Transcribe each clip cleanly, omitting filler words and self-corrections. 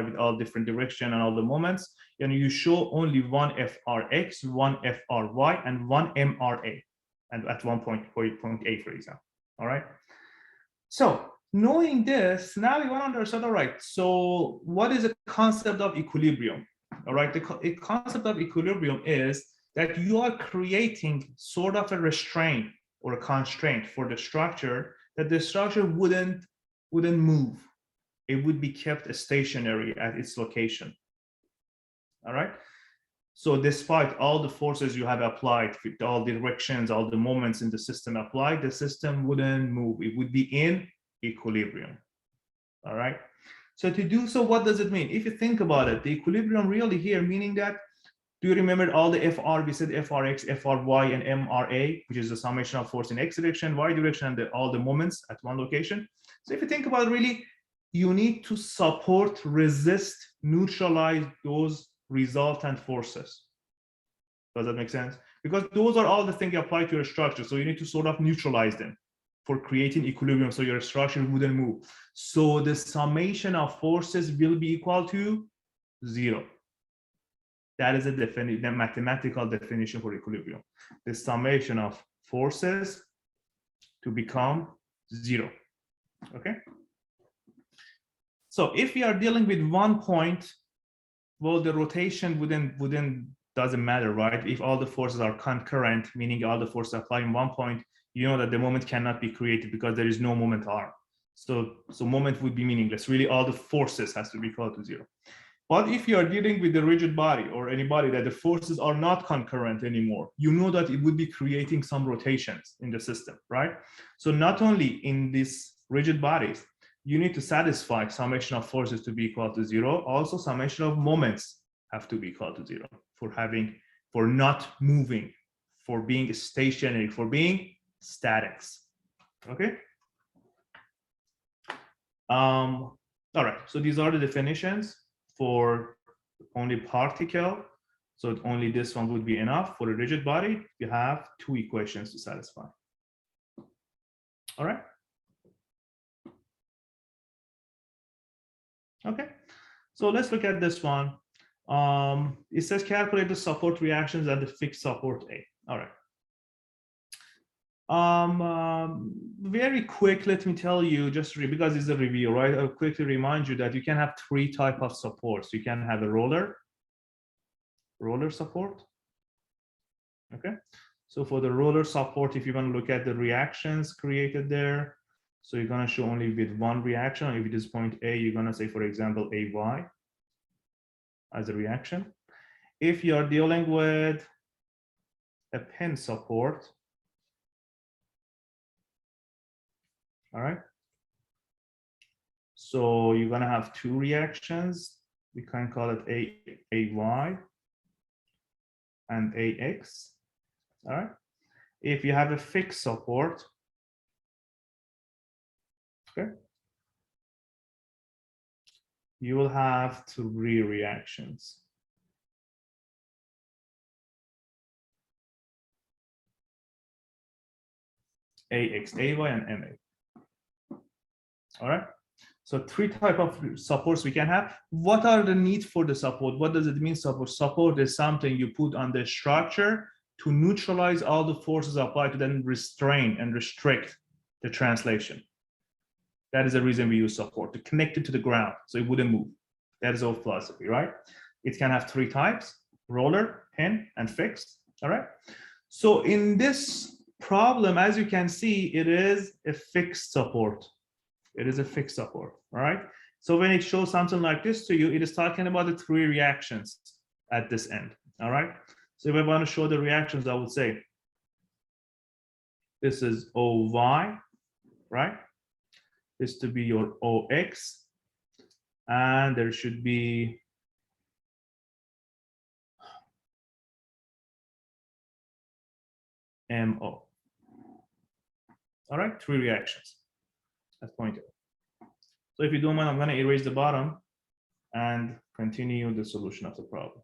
with all different direction and all the moments, and you show only one FRX, one FRY, and one MRA, and at one point A, for example. All right. So knowing this, now we want to understand, all right, so what is the concept of equilibrium? All right, the concept of equilibrium is that you are creating sort of a restraint or a constraint for the structure, that the structure wouldn't move. It would be kept stationary at its location. All right. So despite all the forces you have applied, with all the directions, all the moments in the system applied, the system wouldn't move. It would be in equilibrium. All right. So to do so, what does it mean? If you think about it, the equilibrium really here, meaning that, do you remember all the FR? We said FRX, FRY, and MRA, which is the summation of force in X direction, Y direction, and all the moments at one location. So if you think about it, really, you need to support, resist, neutralize those resultant forces. Does that make sense? Because those are all the things you apply to your structure. So you need to sort of neutralize them for creating equilibrium so your structure wouldn't move. So the summation of forces will be equal to 0. That is the mathematical definition for equilibrium. The summation of forces to become 0. Okay? So if we are dealing with one point, well, the rotation doesn't matter, right? If all the forces are concurrent, meaning all the forces apply in one point, you know that the moment cannot be created because there is no moment arm. So moment would be meaningless. Really, all the forces has to be equal to 0. But if you are dealing with the rigid body or any body that the forces are not concurrent anymore, you know that it would be creating some rotations in the system, right? So not only in these rigid bodies, you need to satisfy summation of forces to be equal to 0. Also, summation of moments have to be equal to 0 for not moving, for being stationary, for being statics. Okay. All right. So these are the definitions for only particle. So only this one would be enough. For a rigid body, you have 2 equations to satisfy. All right. Okay. So let's look at this one. It says calculate the support reactions at the fixed support A. All right. Very quick, let me tell you, just because it's a review, right? I'll quickly remind you that you can have 3 types of supports. You can have a roller support. Okay. So for the roller support, if you want to look at the reactions created there, so you're going to show only with one reaction. If it is point A, you're going to say, for example, AY as a reaction. If you are dealing with a pin support, all right, so you're going to have 2 reactions. We can call it AY and AX. All right. If you have a fixed support, okay, you will have 3 reactions. AX, AY, and MA. All right. So 3 types of supports we can have. What are the needs for the support? What does it mean, support? Support is something you put on the structure to neutralize all the forces applied to then restrain and restrict the translation. That is the reason we use support, to connect it to the ground so it wouldn't move. That is our philosophy, right? It can have 3 types: roller, pin, and fixed. All right. So in this problem, as you can see, it is a fixed support. It is a fixed support. All right. So when it shows something like this to you, it is talking about the 3 reactions at this end. All right. So if I want to show the reactions, I would say this is OY, right? This to be your OX, and there should be MO. All right, 3 reactions at point A. So if you don't mind, I'm going to erase the bottom and continue the solution of the problem.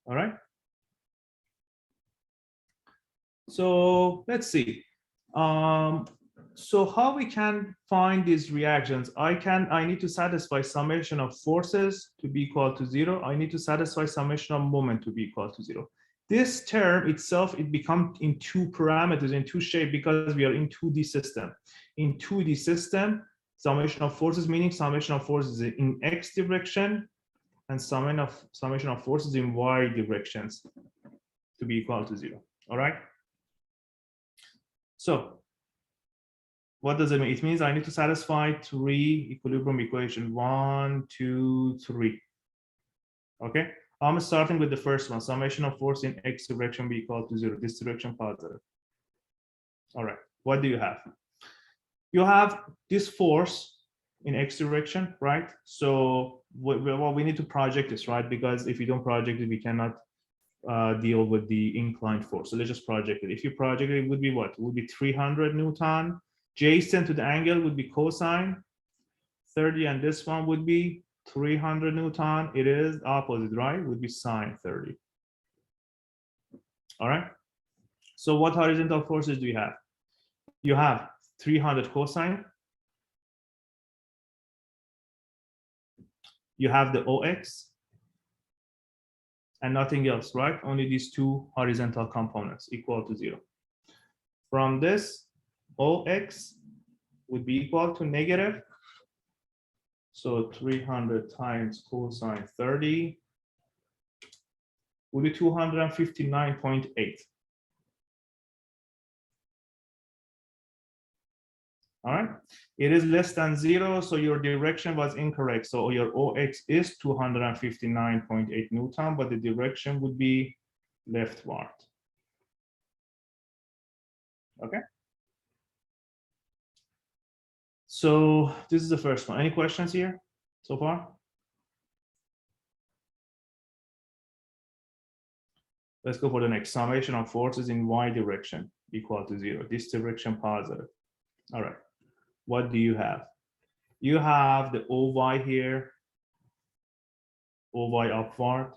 All right. So let's see. So how we can find these reactions? I need to satisfy summation of forces to be equal to 0. I need to satisfy summation of moment to be equal to 0. This term itself, it becomes in two parameters, in two shapes, because we are in 2D system. In 2D system, summation of forces, meaning summation of forces in x direction and summation of forces in y directions to be equal to 0. All right. So what does it mean? It means I need to satisfy 3 equilibrium equations. 1, 2, 3. Okay. I'm starting with the first one. Summation of force in x direction be equal to 0. This direction positive. All right. What do you have? You have this force in x direction, right? So we need to project this, right? Because if you don't project it, we cannot deal with the inclined force. So let's just project it. If you project it, it would be what? It would be 300 Newton. Adjacent to the angle would be cosine 30, and this one would be 300 Newton. It is opposite, right? It would be sine 30. All right. So what horizontal forces do you have? You have 300 cosine. You have the OX and nothing else, right? Only these two horizontal components equal to 0. From this, OX would be equal to negative. So 300 times cosine 30 would be 259.8. All right. It is less than 0, so your direction was incorrect. So your OX is 259.8 Newton, but the direction would be leftward. Okay. So this is the first one. Any questions here so far? Let's go for the next. Summation of forces in y direction equal to 0. This direction positive. All right. What do you have? You have the OY here, OY upward.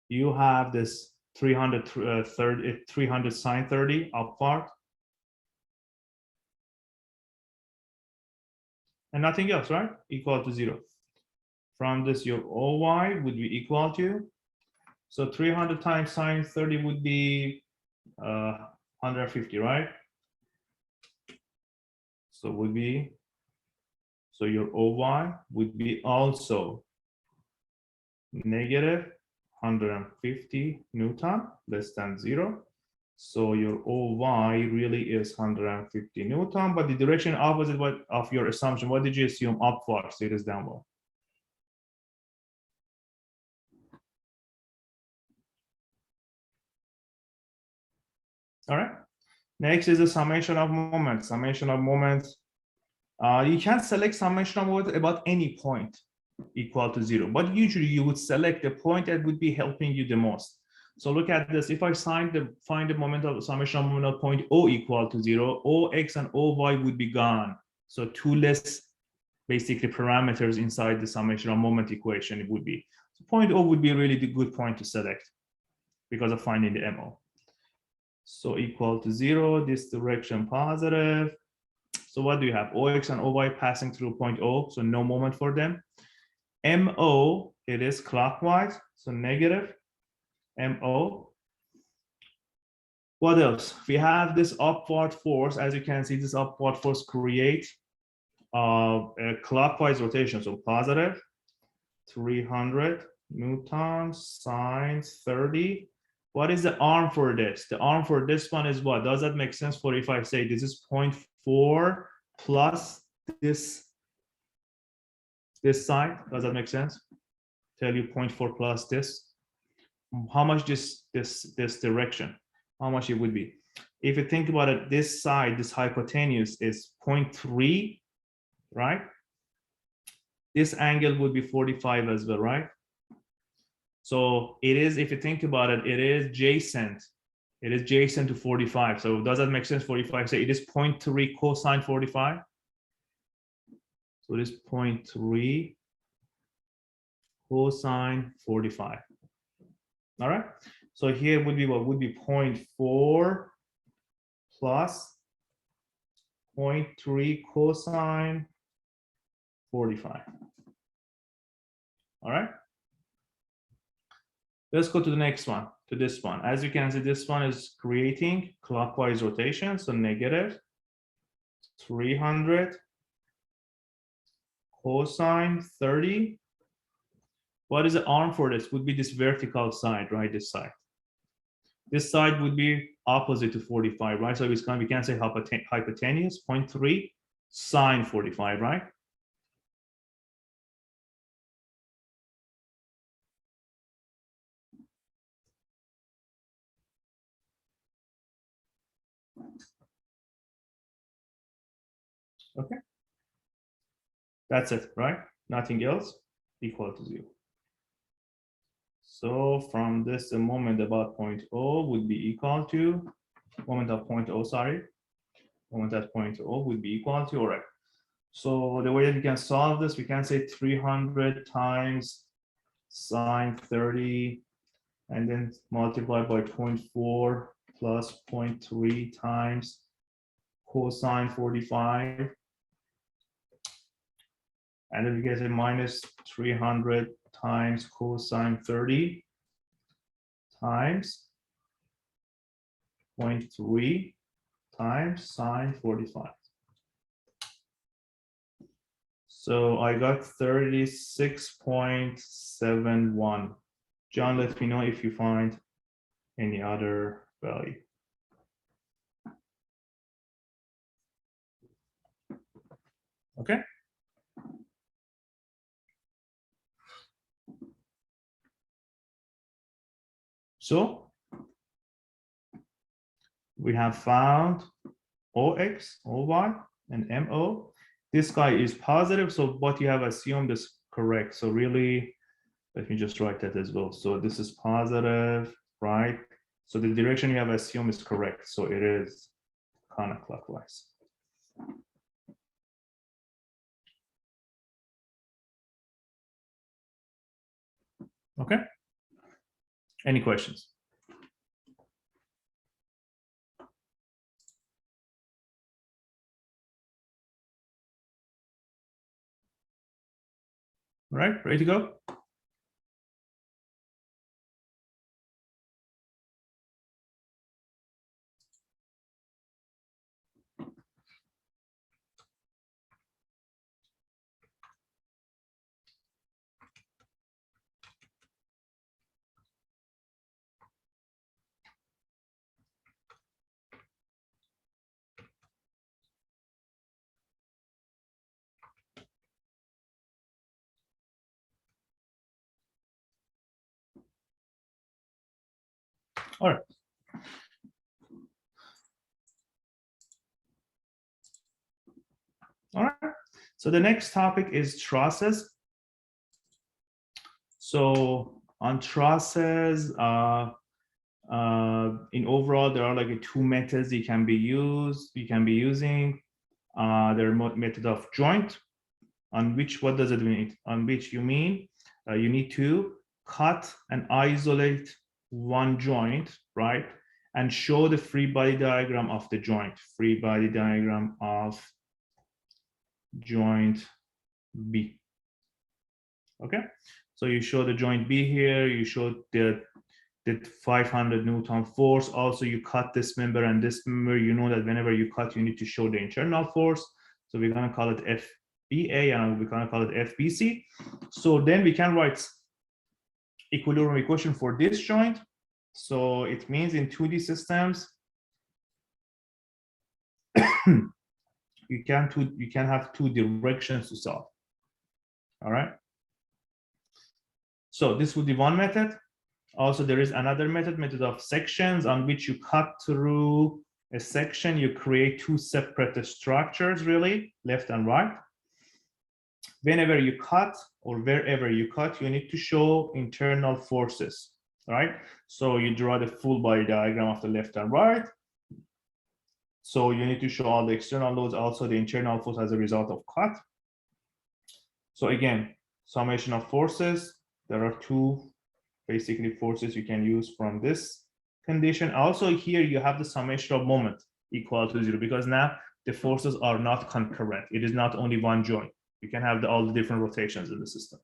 You have this 300 sine 30 upward. And nothing else, right? Equal to 0. From this, your OY would be equal to, so 300 times sine 30 would be 150, right? So would be, so your OY would be also negative 150 Newton, less than 0. So your OY really is 150 Newton, but the direction opposite of your assumption. What did you assume? Upward, so it is downward. All right. Next is the summation of moments. Summation of moments. You can select summation of moments about any point equal to 0, but usually you would select the point that would be helping you the most. So look at this. If I find the moment of summation of moment of point O equal to 0, OX and OY would be gone. So two less basically parameters inside the summation of moment equation it would be. So point O would be really the good point to select because of finding the MO. So equal to 0, this direction positive. So what do you have? OX and OY passing through point O, so no moment for them. MO, it is clockwise, so negative MO. What else? We have this upward force. As you can see, this upward force creates a clockwise rotation, so positive 300 Newton sine 30. What is the arm for this? The arm for this one is what? Does that make sense for if I say this is 0.4 plus this side? Does that make sense? Tell you 0.4 plus this. How much this direction? How much it would be? If you think about it, this side, this hypotenuse is 0.3, right? This angle would be 45 as well, right? So it is, if you think about it, it is adjacent. It is adjacent to 45. So does that make sense? 45. Say it is 0.3 cosine 45. So it is 0.3 cosine 45. All right. So here would be what would be 0.4 plus 0.3 cosine 45. All right. Let's go to the next one, to this one. As you can see, this one is creating clockwise rotation. So negative 300 cosine 30. What is the arm for this? Would be this vertical side, right? This side. This side would be opposite to 45, right? So it's going to, we can say hypotenuse, 0.3 sine 45, right? Okay. That's it, right? Nothing else equal to 0. So from this, the moment about 0.0 would be equal to, moment of 0.0, sorry, moment at 0.0 would be equal to, all right. So the way that we can solve this, we can say 300 times sine 30, and then multiply by 0.4 plus 0.3 times cosine 45. And then we get a minus 300 times cosine 30 times 0.3 times sine 45. So I got 36.71. John, let me know if you find any other value. Okay. So we have found OX, OY, and MO. This guy is positive, so what you have assumed is correct. So really, let me just write that as well. So this is positive, right? So the direction you have assumed is correct. So it is counterclockwise. Okay. Any questions? All right, ready to go? All right. All right. So the next topic is trusses. So on trusses, in overall, there are like two methods you can be using. There are method of joint, on which, what does it mean? On which you mean you need to cut and isolate one joint, right? And show the free body diagram of the joint, free body diagram of joint B. Okay, so you show the joint B here, you show the 500 Newton force. Also, you cut this member and this member. You know that whenever you cut, you need to show the internal force. So we're gonna call it FBA and we're gonna call it FBC. So then we can write equilibrium equation for this joint. So it means in 2D systems, you can have two directions to solve. All right. So this would be one method. Also, there is another method of sections, on which you cut through a section, you create two separate structures, really, left and right. Whenever you cut or wherever you cut, you need to show internal forces, right? So you draw the full body diagram of the left and right. So you need to show all the external loads, also the internal force as a result of cut. So again, summation of forces, there are two basically forces you can use from this condition. Also here you have the summation of moment equal to 0 because now the forces are not concurrent. It is not only one joint. You can have all the different rotations in the system.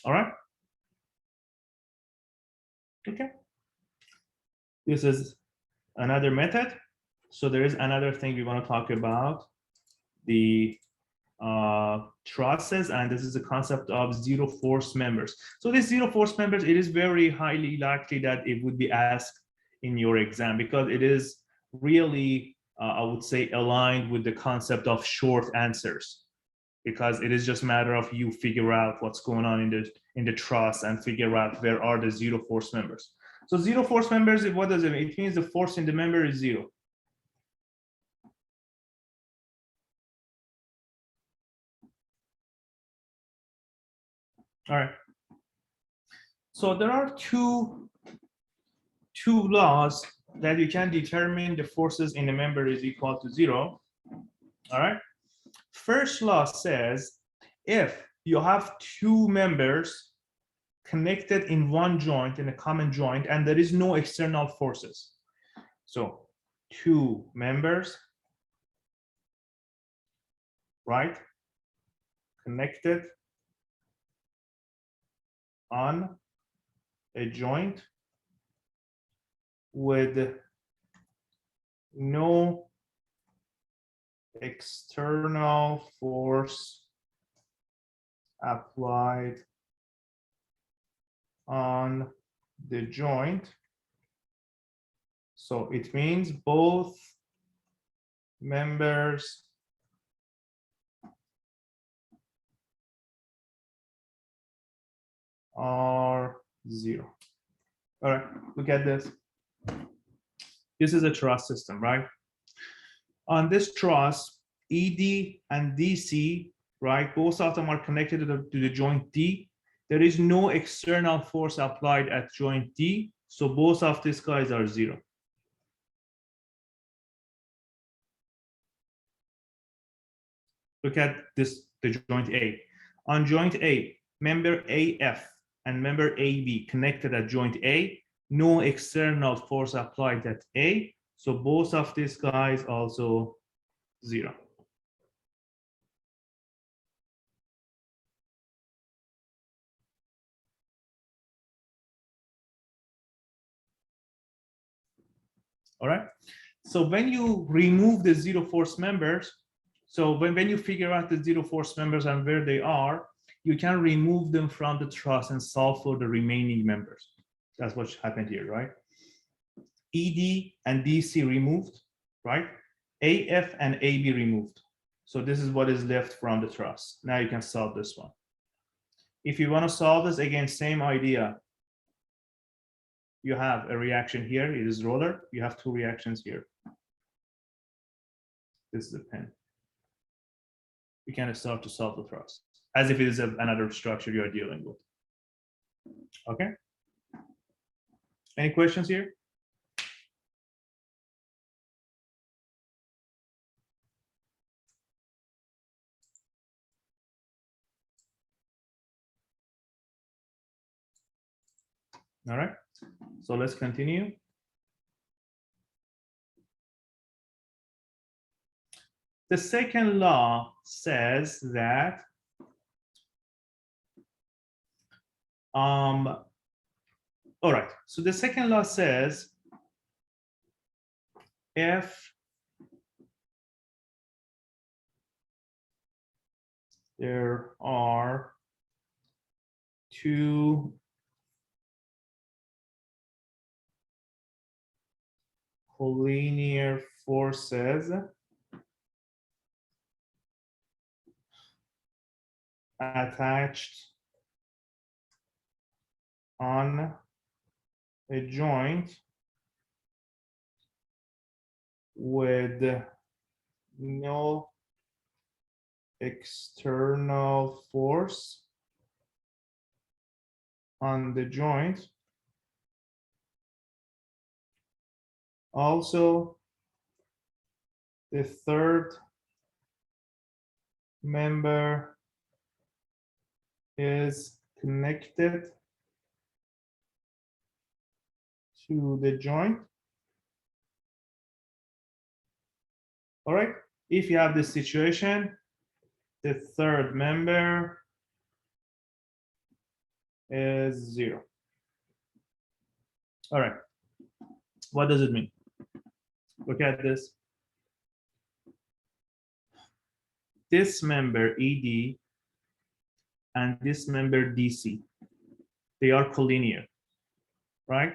All right. Okay. This is another method. So there is another thing we want to talk about, the trusses, and this is the concept of zero force members. So this zero force members, it is very highly likely that it would be asked in your exam because it is really, I would say, aligned with the concept of short answers, because it is just a matter of you figure out what's going on in the truss and figure out where are the zero force members. So zero force members, what does it mean? It means the force in the member is 0. All right. So there are two laws that you can determine the forces in the member is equal to 0. All right. First law says if you have two members connected in one joint, in a common joint, and there is no external forces. So two members, right, connected on a joint with no external force applied on the joint. So it means both members are 0. All right, look at this. This is a truss system, right? On this truss, ED and DC, right, both of them are connected to the joint D. There is no external force applied at joint D, so both of these guys are 0. Look at this, the joint A. On joint A, member AF and member AB connected at joint A, no external force applied at A, so both of these guys also 0. All right. So when you remove the 0 force members, so when you figure out the 0 force members and where they are, you can remove them from the truss and solve for the remaining members. That's what happened here, right? ED and DC removed, right? AF and AB removed. So this is what is left from the truss. Now you can solve this one. If you want to solve this, again, same idea. You have a reaction here, it is roller. You have two reactions here. This is a pen. You can start to solve the truss as if it is another structure you are dealing with. Okay. Any questions here? All right. So let's continue. The second law says that all right, so the second law says if there are two collinear forces attached on a joint with no external force on the joint. Also, the third member is connected to the joint. All right. If you have this situation, the third member is 0. All right. What does it mean? Look at this. This member ED and this member DC, they are collinear, right?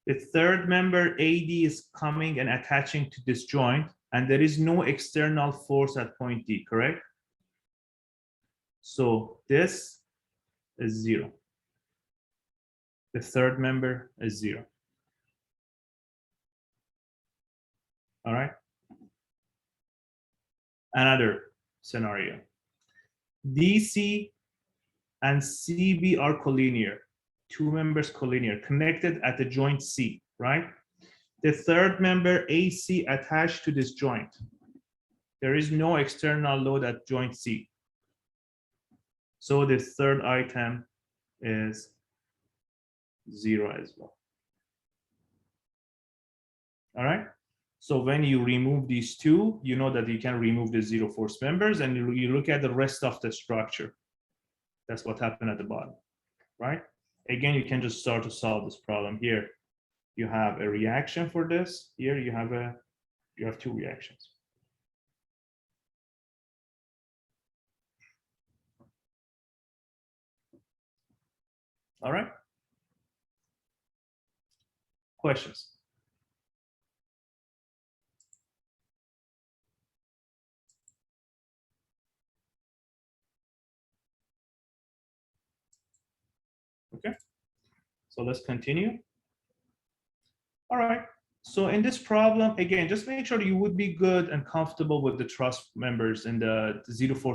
The third member AD is coming and attaching to this joint, and there is no external force at point D, correct? So this is 0. The third member is 0. All right. Another scenario. DC and CB are collinear, 2 members collinear, connected at the joint C, right? The third member AC attached to this joint. There is no external load at joint C. So the third item is 0 as well. All right. So when you remove these two, you know that you can remove the 0 force members, and you look at the rest of the structure. That's what happened at the bottom, right? Again, you can just start to solve this problem. Here, you have a reaction for this. Here, you have 2 reactions. All right. Questions? Okay. So let's continue. All right. So in this problem, again, just make sure you would be good and comfortable with the truss members and the 0 force